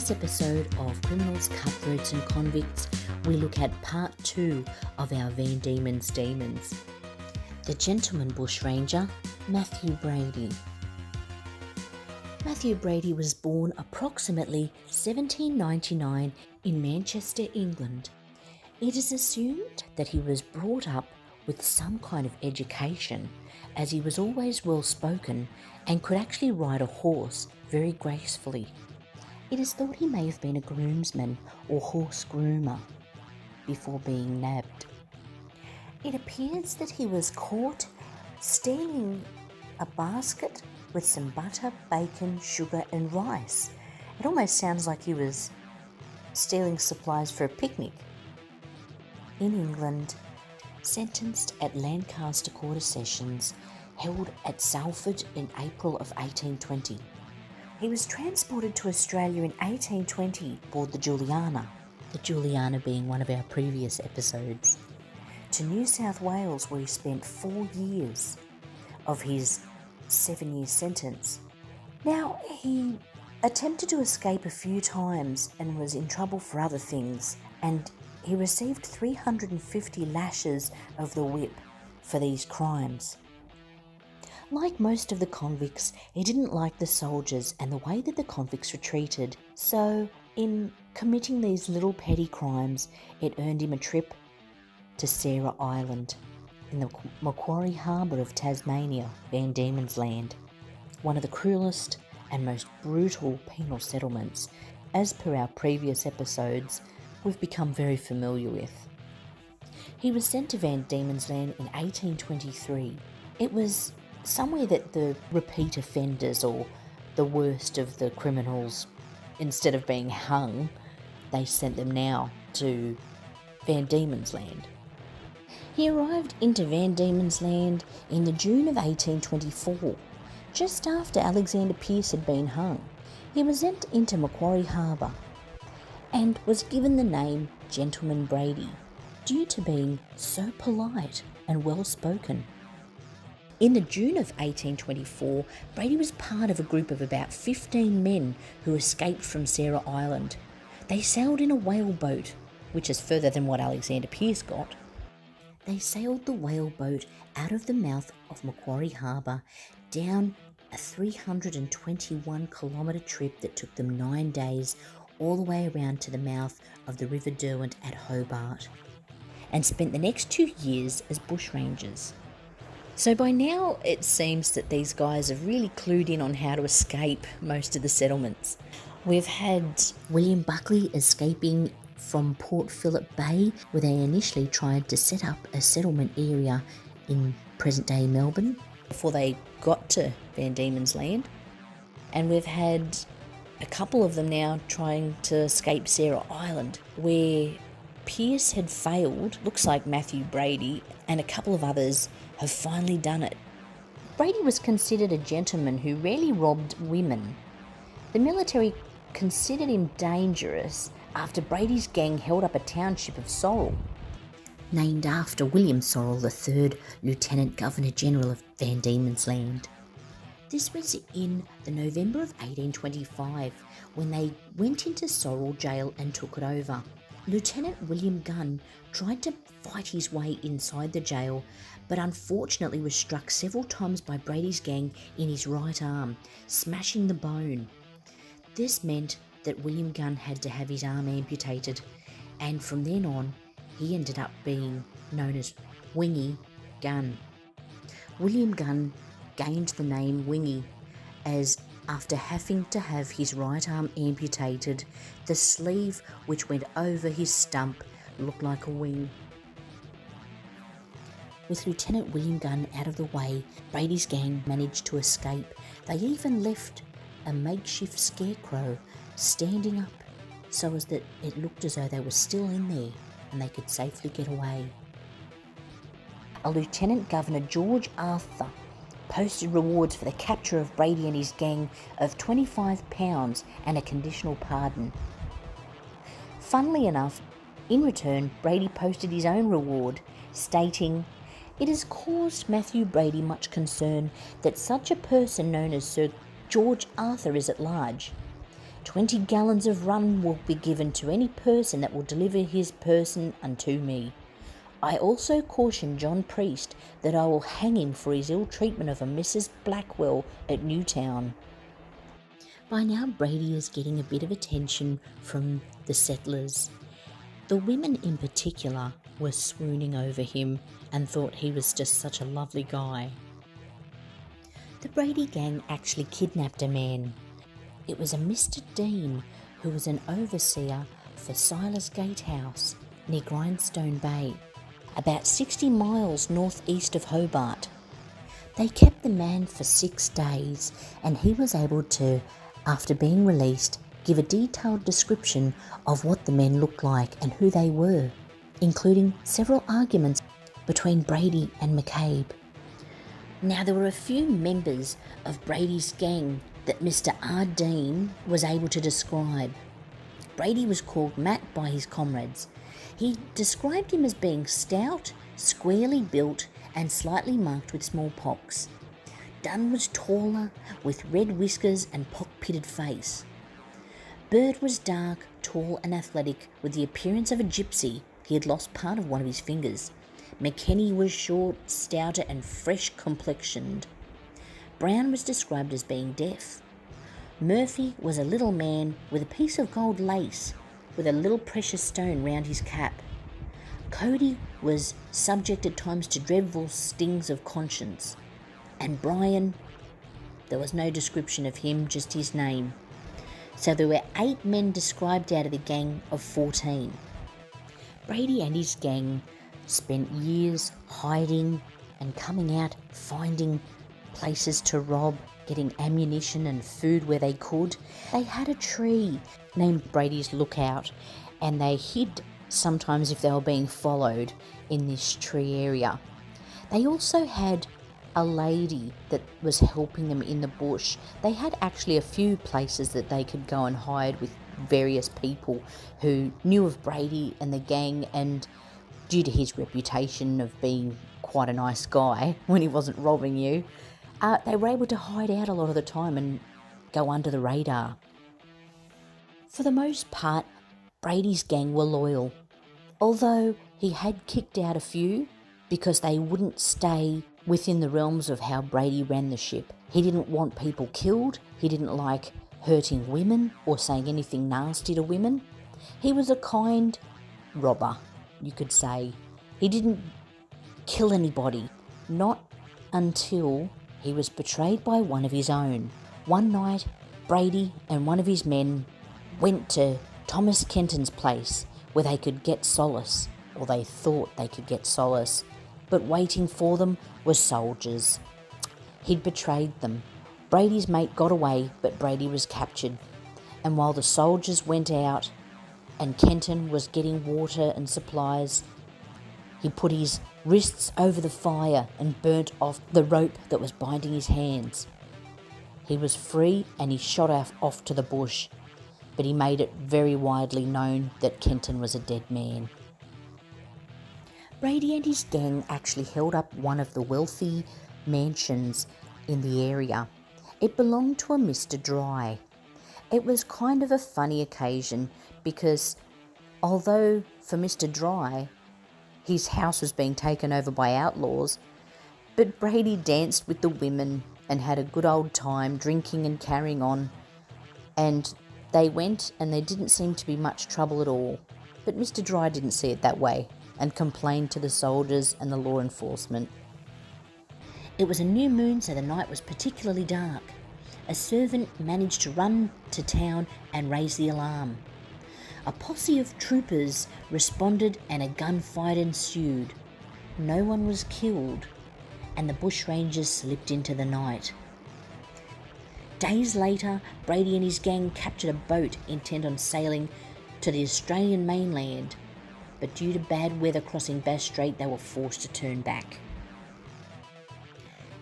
this episode of Criminals, Cutthroats and Convicts, we look at part 2 of our Van Diemen's Demons. The Gentleman Bushranger, Matthew Brady. Matthew Brady was born approximately 1799 in Manchester, England. It is assumed that he was brought up with some kind of education, as he was always well spoken and could actually ride a horse very gracefully. It is thought he may have been a groomsman or horse groomer before being nabbed. It appears that he was caught stealing a basket with some butter, bacon, sugar and rice. It almost sounds like he was stealing supplies for a picnic. In England, sentenced at Lancaster Quarter Sessions, held at Salford in April of 1820. He was transported to Australia in 1820 aboard the Juliana, the Juliana being one of our previous episodes, to New South Wales, where he spent 4 years of his 7-year sentence. Now, he attempted to escape a few times and was in trouble for other things, and he received 350 lashes of the whip for these crimes. Like most of the convicts, he didn't like the soldiers and the way that the convicts were treated. So, in committing these little petty crimes, it earned him a trip to Sarah Island in the Macquarie Harbour of Tasmania, Van Diemen's Land, one of the cruelest and most brutal penal settlements, as per our previous episodes, we've become very familiar with. He was sent to Van Diemen's Land in 1823. It was somewhere that the repeat offenders, or the worst of the criminals, instead of being hung, they sent them now to Van Diemen's Land. He arrived into Van Diemen's Land in the June of 1824, just after Alexander Pearce had been hung. He was sent into Macquarie Harbour and was given the name Gentleman Brady, due to being so polite and well spoken. In the June of 1824, Brady was part of a group of about 15 men who escaped from Sarah Island. They sailed in a whaleboat, which is further than what Alexander Pearce got. They sailed the whaleboat out of the mouth of Macquarie Harbour down a 321 kilometre trip that took them 9 days, all the way around to the mouth of the River Derwent at Hobart, and spent the next 2 years as bushrangers. So by now it seems that these guys have really clued in on how to escape most of the settlements. We've had William Buckley escaping from Port Phillip Bay, where they initially tried to set up a settlement area in present-day Melbourne before they got to Van Diemen's Land. And we've had a couple of them now trying to escape Sarah Island, where Pearce had failed. Looks like Matthew Brady and a couple of others have finally done it. Brady was considered a gentleman who rarely robbed women. The military considered him dangerous after Brady's gang held up a township of Sorrel, named after William Sorrel, the 3rd Lieutenant Governor General of Van Diemen's Land. This was in the November of 1825, when they went into Sorrel Jail and took it over. Lieutenant William Gunn tried to fight his way inside the jail, but unfortunately was struck several times by Brady's gang in his right arm, smashing the bone. This meant that William Gunn had to have his arm amputated, and from then on, he ended up being known as Wingy Gunn. William Gunn gained the name Wingy as, after having to have his right arm amputated, the sleeve which went over his stump looked like a wing. With Lieutenant William Gunn out of the way, Brady's gang managed to escape. They even left a makeshift scarecrow standing up so as that it looked as though they were still in there and they could safely get away. A Lieutenant Governor, George Arthur, posted rewards for the capture of Brady and his gang of £25 and a conditional pardon. Funnily enough, in return, Brady posted his own reward, stating, "It has caused Matthew Brady much concern that such a person known as Sir George Arthur is at large. 20 gallons of rum will be given to any person that will deliver his person unto me. I also caution John Priest that I will hang him for his ill treatment of a Mrs. Blackwell at Newtown." By now, Brady is getting a bit of attention from the settlers. The women in particular were swooning over him and thought he was just such a lovely guy. The Brady gang actually kidnapped a man. It was a Mr. Dean, who was an overseer for Silas Gatehouse near Grindstone Bay, about 60 miles northeast of Hobart. They kept the man for 6 days, and he was able to, after being released, give a detailed description of what the men looked like and who they were, including several arguments between Brady and McCabe. Now, there were a few members of Brady's gang that Mr. R. Dean was able to describe. Brady was called Matt by his comrades. He described him as being stout, squarely built, and slightly marked with smallpox. Dunn was taller, with red whiskers and pock-pitted face. Bird was dark, tall and athletic, with the appearance of a gypsy. He had lost part of one of his fingers. McKenny was short, stouter and fresh-complexioned. Brown was described as being deaf. Murphy was a little man with a piece of gold lace with a little precious stone round his cap. Cody was subject at times to dreadful stings of conscience. And Brian, there was no description of him, just his name. So there were 8 men described out of the gang of 14. Brady and his gang spent years hiding and coming out, finding places to rob, getting ammunition and food where they could. They had a tree named Brady's Lookout, and they hid sometimes if they were being followed in this tree area. They also had a lady that was helping them in the bush. They had actually a few places that they could go and hide with various people who knew of Brady and the gang, and due to his reputation of being quite a nice guy when he wasn't robbing you, they were able to hide out a lot of the time and go under the radar. For the most part, Brady's gang were loyal, although he had kicked out a few because they wouldn't stay within the realms of how Brady ran the ship. He didn't want people killed, he didn't like hurting women or saying anything nasty to women. He was a kind robber, you could say. He didn't kill anybody, not until he was betrayed by one of his own. One night, Brady and one of his men went to Thomas Kenton's place where they could get solace, or they thought they could get solace, but waiting for them was soldiers. He'd betrayed them. Brady's mate got away, but Brady was captured. And while the soldiers went out and Kenton was getting water and supplies, he put his wrists over the fire and burnt off the rope that was binding his hands. He was free and he shot off to the bush, but he made it very widely known that Kenton was a dead man. Brady and his gang actually held up one of the wealthy mansions in the area. It belonged to a Mr. Dry. It was kind of a funny occasion because although for Mr. Dry, his house was being taken over by outlaws, but Brady danced with the women and had a good old time drinking and carrying on, and they went and there didn't seem to be much trouble at all. But Mr. Dry didn't see it that way and complained to the soldiers and the law enforcement. It was a new moon, so the night was particularly dark. A servant managed to run to town and raise the alarm. A posse of troopers responded and a gunfight ensued. No one was killed, and the Bushrangers slipped into the night. Days later, Brady and his gang captured a boat intent on sailing to the Australian mainland, but due to bad weather crossing Bass Strait, they were forced to turn back.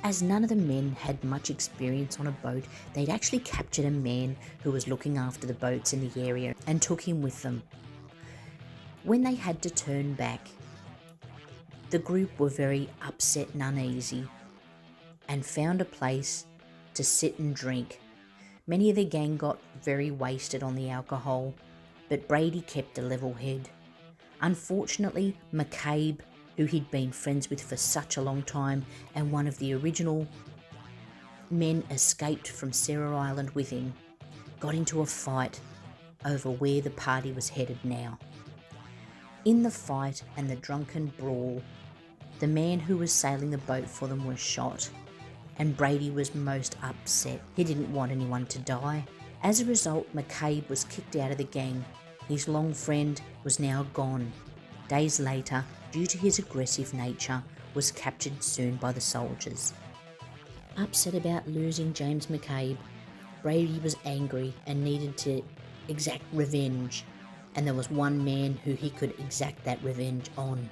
As none of the men had much experience on a boat, they'd actually captured a man who was looking after the boats in the area and took him with them. When they had to turn back, the group were very upset and uneasy and found a place to sit and drink. Many of the gang got very wasted on the alcohol, but Brady kept a level head. Unfortunately, McCabe, who he'd been friends with for such a long time and one of the original men escaped from Sarah Island with him, got into a fight over where the party was headed now. In the fight and the drunken brawl, the man who was sailing the boat for them was shot, and Brady was most upset. He didn't want anyone to die. As a result, McCabe was kicked out of the gang. His long friend was now gone. Days later, due to his aggressive nature, was captured soon by the soldiers. Upset about losing James McCabe, Brady was angry and needed to exact revenge, and there was one man who he could exact that revenge on.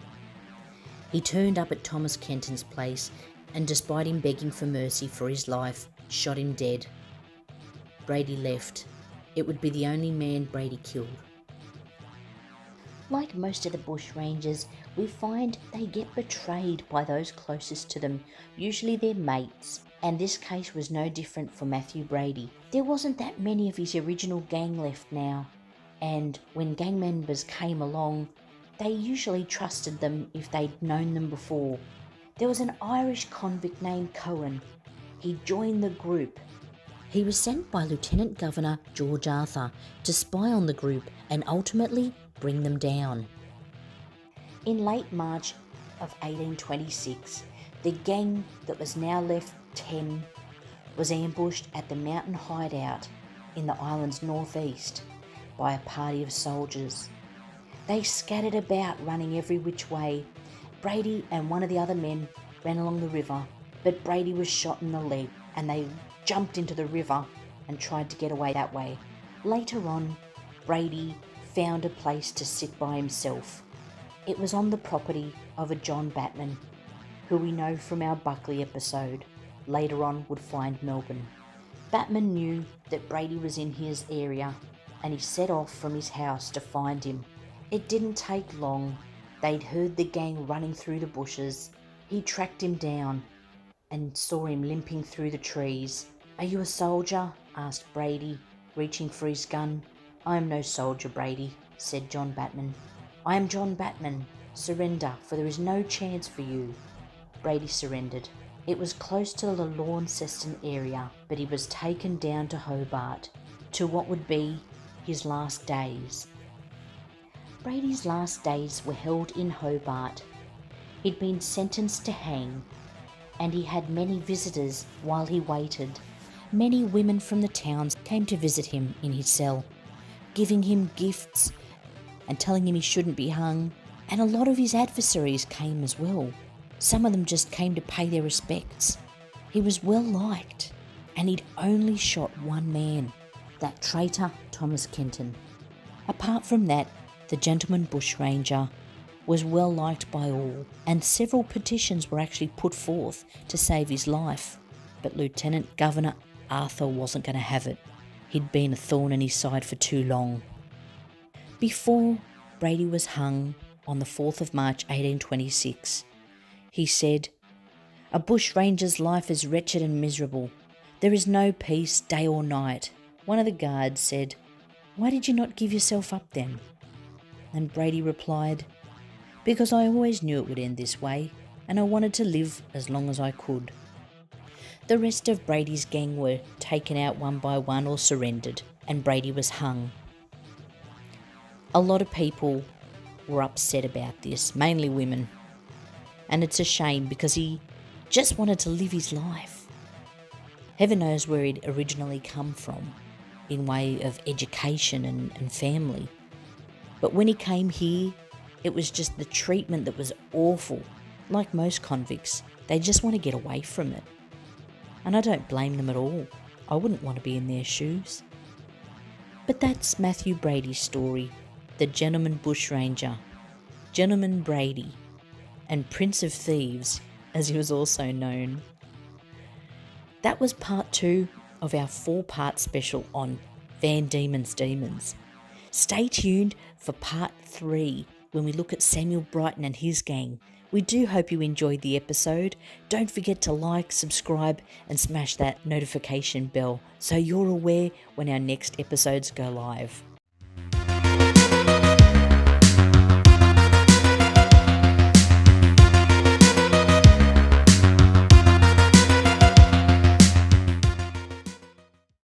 He turned up at Thomas Kenton's place and, despite him begging for mercy for his life, shot him dead. Brady left. It would be the only man Brady killed. Like most of the bushrangers, we find they get betrayed by those closest to them, usually their mates, and this case was no different for Matthew Brady. There wasn't that many of his original gang left now, and when gang members came along, they usually trusted them if they'd known them before. There was an Irish convict named Cohen. He joined the group. He was sent by Lieutenant Governor George Arthur to spy on the group and ultimately bring them down. In late March of 1826, the gang that was now left 10 was ambushed at the mountain hideout in the island's northeast by a party of soldiers. They scattered about, running every which way. Brady and one of the other men ran along the river, but Brady was shot in the leg and they jumped into the river and tried to get away that way. Later on, Brady found a place to sit by himself. It was on the property of a John Batman, who we know from our Buckley episode, later on would find Melbourne. Batman knew that Brady was in his area and he set off from his house to find him. It didn't take long. They'd heard the gang running through the bushes. He tracked him down and saw him limping through the trees. "Are you a soldier?" asked Brady, reaching for his gun. "I am no soldier, Brady," said John Batman. "I am John Batman. Surrender, for there is no chance for you." Brady surrendered. It was close to the Launceston area, but he was taken down to Hobart, to what would be his last days. Brady's last days were held in Hobart. He'd been sentenced to hang, and he had many visitors while he waited. Many women from the towns came to visit him in his cell, giving him gifts and telling him he shouldn't be hung. And a lot of his adversaries came as well. Some of them just came to pay their respects. He was well liked, and he'd only shot one man, that traitor Thomas Kenton. Apart from that, the Gentleman Bushranger was well liked by all, and several petitions were actually put forth to save his life. But Lieutenant Governor Arthur wasn't going to have it. He'd been a thorn in his side for too long. Before Brady was hung on the 4th of March 1826, he said, "A bushranger's life is wretched and miserable. There is no peace day or night." One of the guards said, "Why did you not give yourself up then?" And Brady replied, "Because I always knew it would end this way, and I wanted to live as long as I could." The rest of Brady's gang were taken out one by one or surrendered, and Brady was hung. A lot of people were upset about this, mainly women. And it's a shame because he just wanted to live his life. Heaven knows where he'd originally come from in way of education and family. But when he came here, it was just the treatment that was awful. Like most convicts, they just want to get away from it. And I don't blame them at all. I wouldn't want to be in their shoes. But that's Matthew Brady's story, the Gentleman Bushranger, Gentleman Brady, and Prince of Thieves, as he was also known. That was part 2 of our 4-part special on Van Diemen's Demons. Stay tuned for part 3 when we look at Samuel Brighton and his gang. We do hope you enjoyed the episode. Don't forget to like, subscribe, and smash that notification bell so you're aware when our next episodes go live.